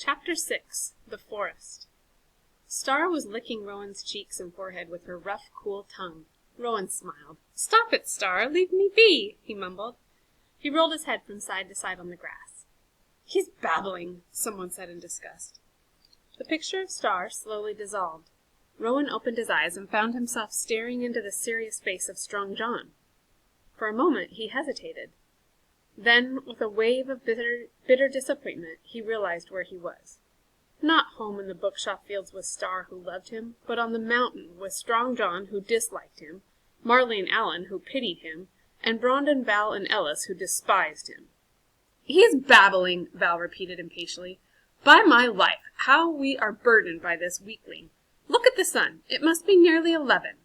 Chapter 6. The Forest. Star was licking Rowan's cheeks and forehead with her rough, cool tongue. Rowan smiled. "Stop it, Star! Leave me be!" he mumbled. He rolled his head from side to side on the grass. "He's babbling," someone said in disgust. The picture of Star slowly dissolved. Rowan opened his eyes and found himself staring into the serious face of Strong John. For a moment he hesitated. Then, with a wave of bitter disappointment, he realized where he was. Not home in the bookshop fields with Star, who loved him, but on the mountain with Strong John, who disliked him, Marley and Alan, who pitied him, and Brandon, Val, and Ellis, who despised him. "He's babbling," Val repeated impatiently. "By my life, how we are burdened by this weakling. Look at the sun. It must be nearly 11.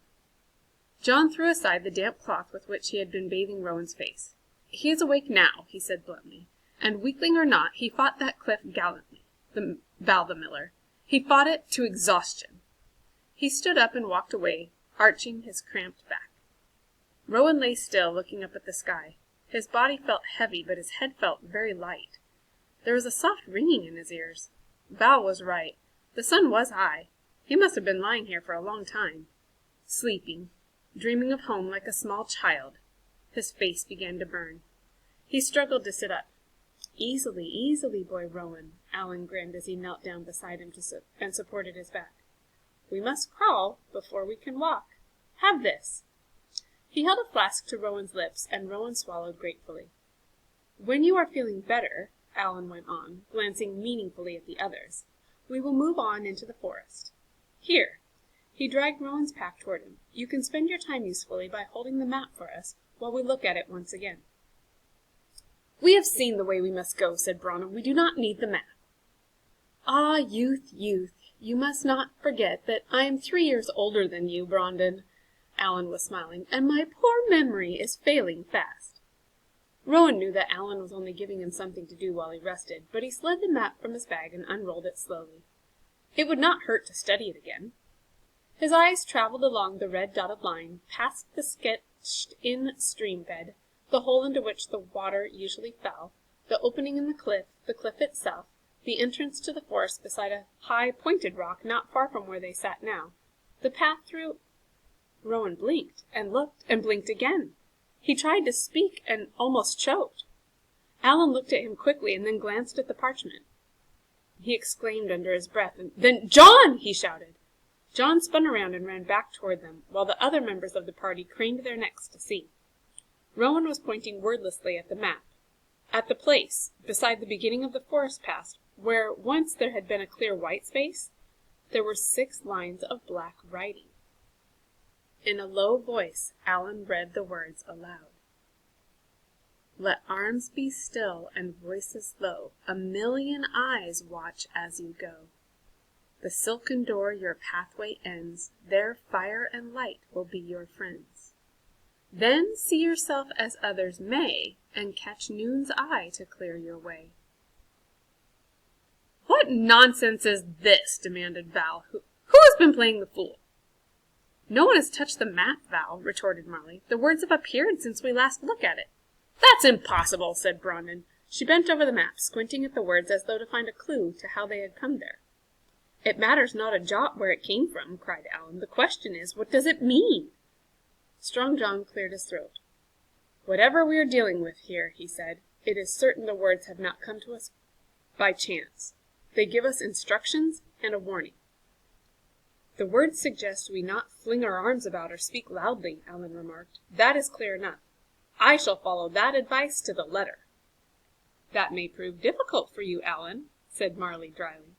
John threw aside the damp cloth with which he had been bathing Rowan's face. "He is awake now," he said bluntly, "and weakling or not, he fought that cliff gallantly, Val the miller. He fought it to exhaustion." He stood up and walked away, arching his cramped back. Rowan lay still, looking up at the sky. His body felt heavy, but his head felt very light. There was a soft ringing in his ears. Val was right. The sun was high. He must have been lying here for a long time, sleeping, dreaming of home like a small child. His face began to burn. He struggled to sit up. "Easily, easily, boy Rowan," Alan grinned as he knelt down beside him and supported his back. "We must crawl before we can walk. Have this." He held a flask to Rowan's lips, and Rowan swallowed gratefully. "When you are feeling better," Alan went on, glancing meaningfully at the others, "we will move on into the forest. Here." He dragged Rowan's pack toward him. "You can spend your time usefully by holding the map for us while we look at it once again." "We have seen the way we must go," said Brandon. "We do not need the map." "Ah, youth, youth, you must not forget that I am 3 years older than you, Brandon." Alan was smiling, "and my poor memory is failing fast." Rowan knew that Alan was only giving him something to do while he rested, but he slid the map from his bag and unrolled it slowly. It would not hurt to study it again. His eyes traveled along the red dotted line, past the sketched-in stream bed, the hole into which the water usually fell, the opening in the cliff itself, the entrance to the forest beside a high, pointed rock not far from where they sat now, the path through... Rowan blinked, and looked, and blinked again. He tried to speak, and almost choked. Alan looked at him quickly, and then glanced at the parchment. He exclaimed under his breath, and then, "John!" he shouted. John spun around and ran back toward them, while the other members of the party craned their necks to see. Rowan was pointing wordlessly at the map, at the place, beside the beginning of the forest path, where once there had been a clear white space. There were 6 lines of black writing. In a low voice, Alan read the words aloud. "Let arms be still and voices low, 1,000,000 eyes watch as you go. The silken door your pathway ends, there fire and light will be your friends. Then see yourself as others may, and catch noon's eye to clear your way." "What nonsense is this?" demanded Val. Who has been playing the fool?" "No one has touched the map, Val," retorted Marley. "The words have appeared since we last looked at it." "That's impossible," said Brandon. She bent over the map, squinting at the words as though to find a clue to how they had come there. "It matters not a jot where it came from," cried Alan. "The question is, what does it mean?" Strong John cleared his throat. "Whatever we are dealing with here," he said, "it is certain the words have not come to us by chance. They give us instructions and a warning." "The words suggest we not fling our arms about or speak loudly," Alan remarked. "That is clear enough. I shall follow that advice to the letter." "That may prove difficult for you, Alan," said Marley dryly.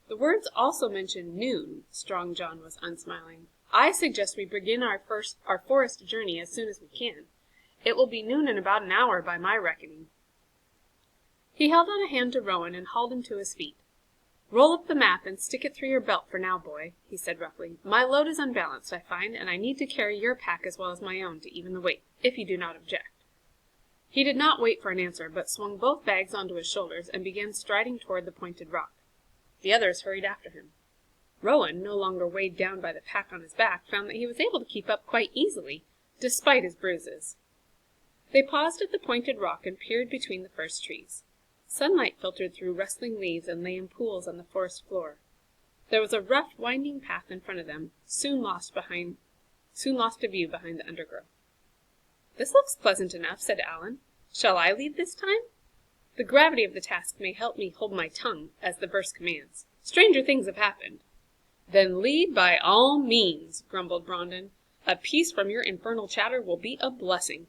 "The words also mention noon." Strong John was unsmiling. "I suggest we begin our forest journey as soon as we can. It will be noon in about an hour by my reckoning." He held out a hand to Rowan and hauled him to his feet. "Roll up the map and stick it through your belt for now, boy," he said roughly. "My load is unbalanced, I find, and I need to carry your pack as well as my own to even the weight, if you do not object." He did not wait for an answer, but swung both bags onto his shoulders and began striding toward the pointed rock. The others hurried after him. Rowan, no longer weighed down by the pack on his back, found that he was able to keep up quite easily, despite his bruises. They paused at the pointed rock and peered between the first trees. Sunlight filtered through rustling leaves and lay in pools on the forest floor. There was a rough, winding path in front of them, soon lost to view behind the undergrowth. "This looks pleasant enough," said Alan. "Shall I lead this time? The gravity of the task may help me hold my tongue, as the verse commands. Stranger things have happened." "Then lead by all means," grumbled Brandon. "A piece from your infernal chatter will be a blessing."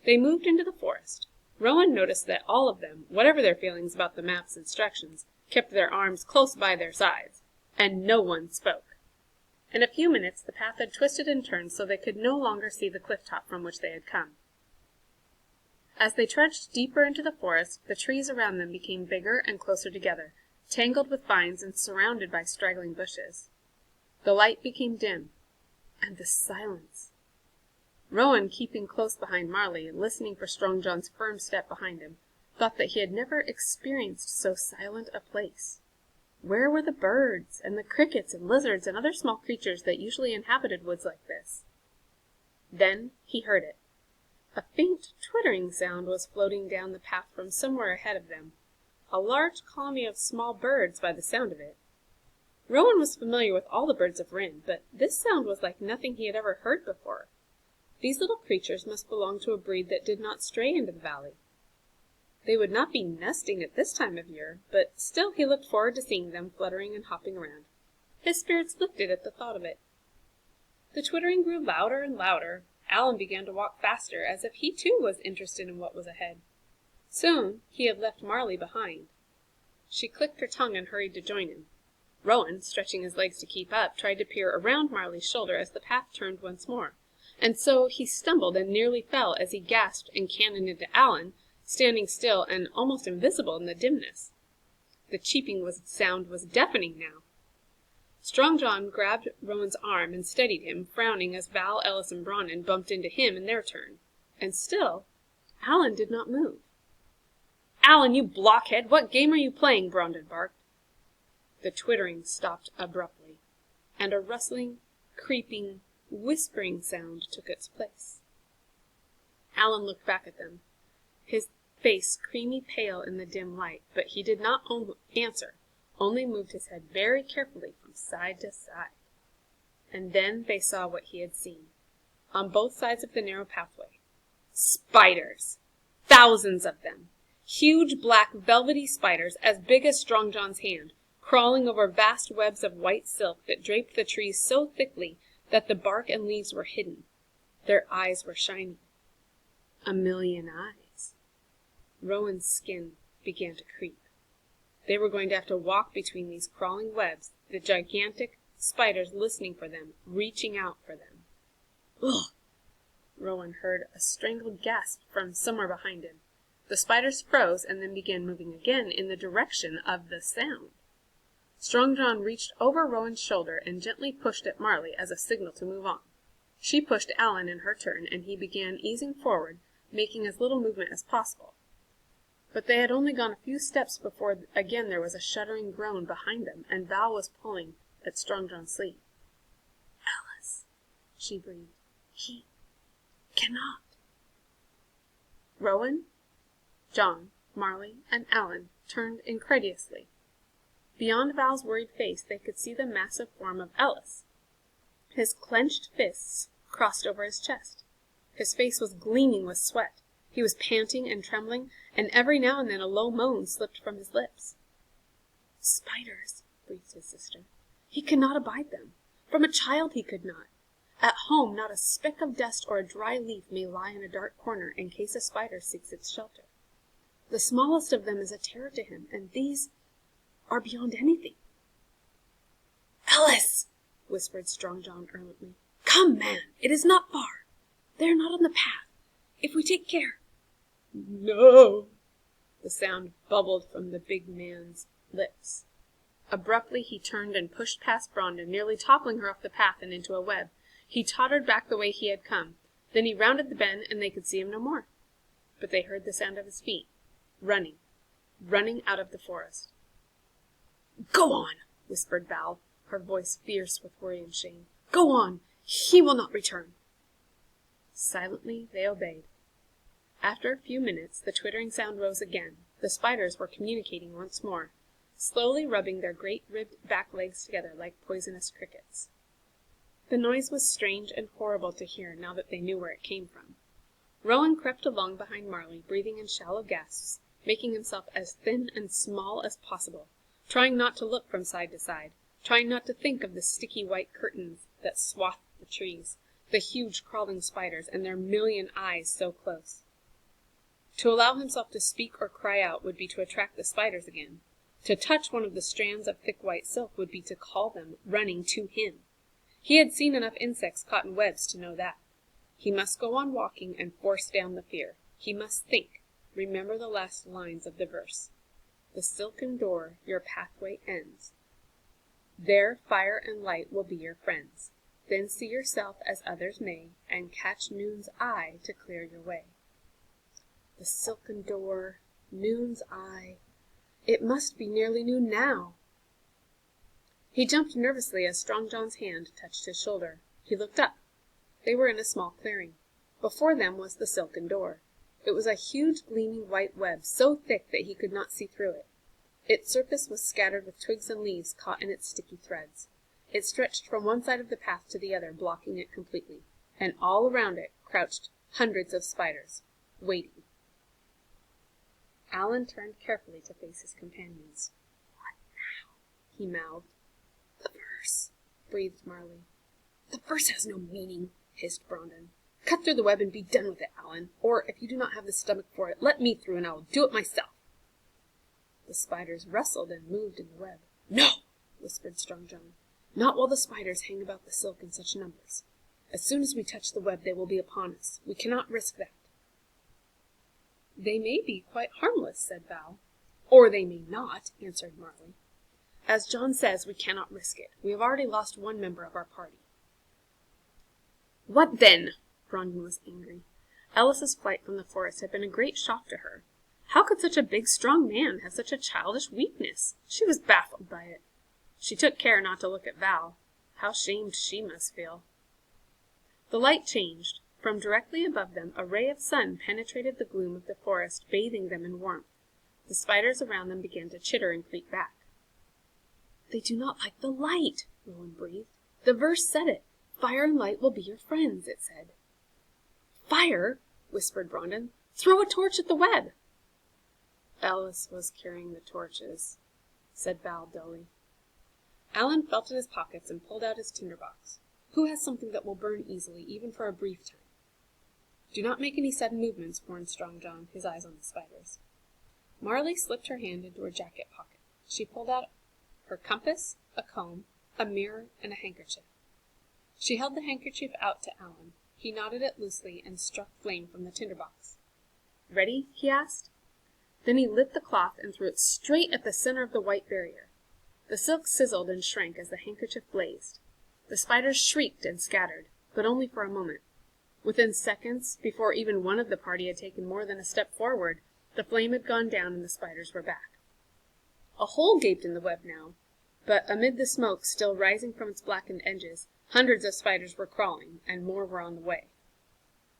They moved into the forest. Rowan noticed that all of them, whatever their feelings about the map's instructions, kept their arms close by their sides, and no one spoke. In a few minutes the path had twisted and turned so they could no longer see the cliff top from which they had come. As they trudged deeper into the forest, the trees around them became bigger and closer together, tangled with vines and surrounded by straggling bushes. The light became dim, and the silence. Rowan, keeping close behind Marley, listening for Strong John's firm step behind him, thought that he had never experienced so silent a place. Where were the birds, and the crickets and lizards and other small creatures that usually inhabited woods like this? Then he heard it. A faint twittering sound was floating down the path from somewhere ahead of them, a large colony of small birds by the sound of it. Rowan was familiar with all the birds of Rin, but this sound was like nothing he had ever heard before. These little creatures must belong to a breed that did not stray into the valley. They would not be nesting at this time of year, but still he looked forward to seeing them fluttering and hopping around. His spirits lifted at the thought of it. The twittering grew louder and louder. Alan began to walk faster, as if he too was interested in what was ahead. Soon he had left Marley behind. She clicked her tongue and hurried to join him. Rowan, stretching his legs to keep up, tried to peer around Marley's shoulder as the path turned once more, and so he stumbled and nearly fell as he gasped and cannoned into Alan, standing still and almost invisible in the dimness. The cheeping sound was deafening now. Strong John grabbed Rowan's arm and steadied him, frowning as Val, Ellis, and Brandon bumped into him in their turn. And still, Alan did not move. "Alan, you blockhead! What game are you playing?" Brandon barked. The twittering stopped abruptly, and a rustling, creeping, whispering sound took its place. Alan looked back at them, his face creamy pale in the dim light, but he did not answer, only moved his head very carefully from side to side. And then they saw what he had seen. On both sides of the narrow pathway, spiders! Thousands of them! Huge black velvety spiders as big as Strong John's hand, crawling over vast webs of white silk that draped the trees so thickly that the bark and leaves were hidden. Their eyes were shining. 1,000,000 eyes. Rowan's skin began to creep. They were going to have to walk between these crawling webs, the gigantic spiders listening for them, reaching out for them. "Ugh!" Rowan heard a strangled gasp from somewhere behind him. The spiders froze and then began moving again in the direction of the sound. Strong John reached over Rowan's shoulder and gently pushed at Marley as a signal to move on. She pushed Alan in her turn, and he began easing forward, making as little movement as possible. But they had only gone a few steps before again there was a shuddering groan behind them, and Val was pulling at Strong John's sleeve. "Alice," she breathed. "He cannot." Rowan, John, Marley, and Alan turned incredulously. Beyond Val's worried face they could see the massive form of Ellis. His clenched fists crossed over his chest. His face was gleaming with sweat. He was panting and trembling, and every now and then a low moan slipped from his lips. "Spiders," breathed his sister. "He cannot abide them. From a child he could not. At home not a speck of dust or a dry leaf may lie in a dark corner in case a spider seeks its shelter. The smallest of them is a terror to him, and these are beyond anything." "Alice!" whispered Strong John urgently. "Come, man, it is not far. They are not on the path. If we take care—" "No!" The sound bubbled from the big man's lips. Abruptly he turned and pushed past Brandon, nearly toppling her off the path and into a web. He tottered back the way he had come. Then he rounded the bend, and they could see him no more. But they heard the sound of his feet, running out of the forest. "Go on," whispered Val, her voice fierce with worry and shame. "Go on. He will not return." Silently they obeyed. After a few minutes the twittering sound rose again, The spiders were communicating once more, slowly rubbing their great ribbed back legs together like poisonous crickets. The noise was strange and horrible to hear now that they knew where it came from. Rowan crept along behind Marley, breathing in shallow gasps, making himself as thin and small as possible, trying not to look from side to side, trying not to think of the sticky white curtains that swathed the trees, the huge crawling spiders, and their million eyes so close. To allow himself to speak or cry out would be to attract the spiders again. To touch one of the strands of thick white silk would be to call them running to him. He had seen enough insects caught in webs to know that. He must go on walking and force down the fear. He must think, remember the last lines of the verse. The silken door your pathway ends. There fire and light will be your friends. Then see yourself as others may, and catch noon's eye to clear your way. The silken door, noon's eye. It must be nearly noon now. He jumped nervously as Strong John's hand touched his shoulder. He looked up. They were in a small clearing. Before them was the silken door. It was a huge gleaming white web, so thick that he could not see through it. Its surface was scattered with twigs and leaves caught in its sticky threads. It stretched from one side of the path to the other, blocking it completely, and all around it crouched hundreds of spiders, waiting. Alan turned carefully to face his companions. "What now?" he mouthed. "The verse," breathed Marley. "The verse has no meaning," hissed Brandon. "Cut through the web and be done with it, Alan. Or, if you do not have the stomach for it, let me through and I will do it myself." The spiders rustled and moved in the web. "No," whispered Strong John. "Not while the spiders hang about the silk in such numbers. As soon as we touch the web they will be upon us. We cannot risk that." "They may be quite harmless," said Val. "Or they may not," answered Marley. "As John says, we cannot risk it. We have already lost one member of our party." "What then?" Brandon was angry. Ellis's flight from the forest had been a great shock to her. How could such a big, strong man have such a childish weakness? She was baffled by it. She took care not to look at Val. How shamed she must feel. The light changed. From directly above them, a ray of sun penetrated the gloom of the forest, bathing them in warmth. The spiders around them began to chitter and creep back. "They do not like the light," Rowan breathed. "The verse said it. Fire and light will be your friends," it said. "Fire!" whispered Brandon. "Throw a torch at the web." "Ellis was carrying the torches," said Val dully. Alan felt in his pockets and pulled out his tinderbox. Who has something that will burn easily, even for a brief time? "Do not make any sudden movements," warned Strong John, his eyes on the spiders. Marley slipped her hand into her jacket pocket. She pulled out her compass, a comb, a mirror, and a handkerchief. She held the handkerchief out to Alan. He knotted it loosely and struck flame from the tinderbox. "Ready?" he asked. Then he lit the cloth and threw it straight at the center of the white barrier. The silk sizzled and shrank as the handkerchief blazed. The spiders shrieked and scattered, but only for a moment. Within seconds, before even one of the party had taken more than a step forward, the flame had gone down and the spiders were back. A hole gaped in the web now, but amid the smoke still rising from its blackened edges, hundreds of spiders were crawling, and more were on the way.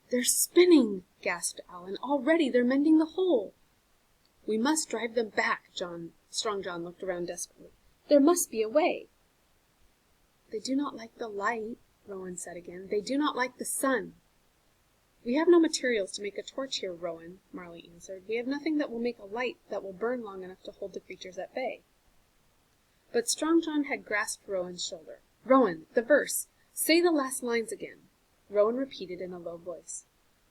"They're spinning!" gasped Alan. "Already they're mending the hole!" "We must drive them back," Strong John looked around desperately. "There must be a way." "They do not like the light," Rowan said again. "They do not like the sun." "We have no materials to make a torch here, Rowan," Marley answered. "We have nothing that will make a light that will burn long enough to hold the creatures at bay." But Strong John had grasped Rowan's shoulder. "Rowan, the verse. Say the last lines again." Rowan repeated in a low voice.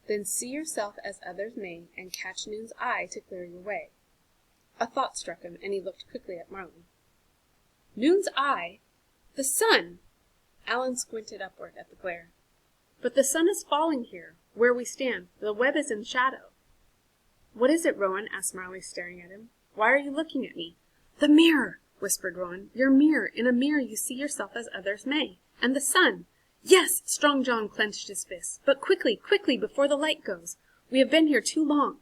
"Then see yourself as others may, and catch noon's eye to clear your way." A thought struck him, and he looked quickly at Marley. "Noon's eye? The sun!" Alan squinted upward at the glare. "But the sun is falling here, where we stand. The web is in shadow." "What is it, Rowan?" asked Marley, staring at him. "Why are you looking at me?" "The mirror!" whispered Rowan. "Your mirror. In a mirror you see yourself as others may. And the sun. Yes!" Strong John clenched his fists. "But quickly, quickly, before the light goes. We have been here too long."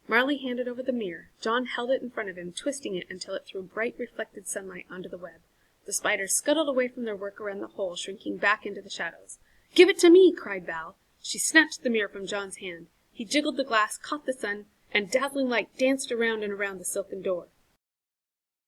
Marley handed over the mirror. John held it in front of him, twisting it until it threw bright reflected sunlight onto the web. The spiders scuttled away from their work around the hole, shrinking back into the shadows. "Give it to me!" cried Val. She snatched the mirror from John's hand. He jiggled the glass, caught the sun, and dazzling light danced around and around the silken door.